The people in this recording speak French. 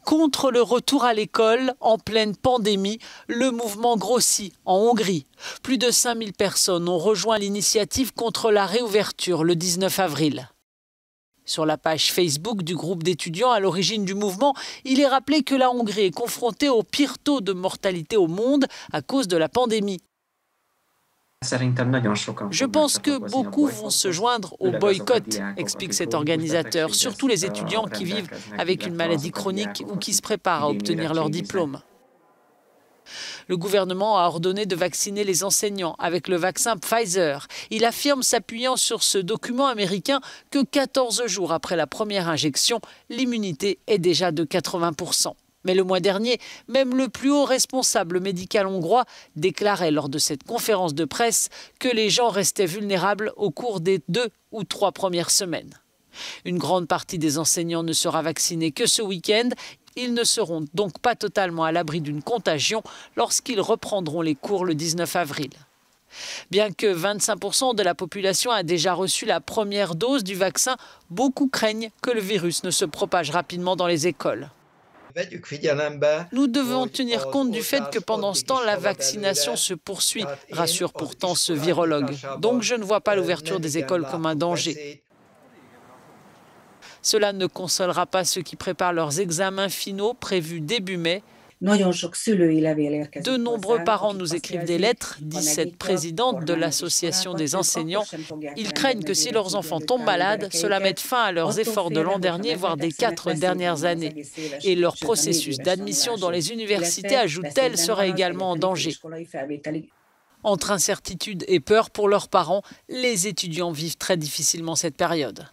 Contre le retour à l'école en pleine pandémie, le mouvement grossit en Hongrie. Plus de 5000 personnes ont rejoint l'initiative contre la réouverture le 19 avril. Sur la page Facebook du groupe d'étudiants à l'origine du mouvement, il est rappelé que la Hongrie est confrontée au pire taux de mortalité au monde à cause de la pandémie. Je pense que beaucoup vont se joindre au boycott, explique cet organisateur, surtout les étudiants qui vivent avec une maladie chronique ou qui se préparent à obtenir leur diplôme. Le gouvernement a ordonné de vacciner les enseignants avec le vaccin Pfizer. Il affirme, s'appuyant sur ce document américain, que 14 jours après la première injection, l'immunité est déjà de 80%. Mais le mois dernier, même le plus haut responsable médical hongrois déclarait lors de cette conférence de presse que les gens restaient vulnérables au cours des 2 ou 3 premières semaines. Une grande partie des enseignants ne sera vaccinée que ce week-end. Ils ne seront donc pas totalement à l'abri d'une contagion lorsqu'ils reprendront les cours le 19 avril. Bien que 25% de la population a déjà reçu la première dose du vaccin, beaucoup craignent que le virus ne se propage rapidement dans les écoles. Nous devons tenir compte du fait que pendant ce temps, la vaccination se poursuit, rassure pourtant ce virologue. Donc je ne vois pas l'ouverture des écoles comme un danger. Cela ne consolera pas ceux qui préparent leurs examens finaux prévus début mai. De nombreux parents nous écrivent des lettres, dit cette présidente de l'association des enseignants. Ils craignent que si leurs enfants tombent malades, cela mette fin à leurs efforts de l'an dernier, voire des 4 dernières années. Et leur processus d'admission dans les universités, ajoute-t-elle, serait également en danger. Entre incertitude et peur pour leurs parents, les étudiants vivent très difficilement cette période.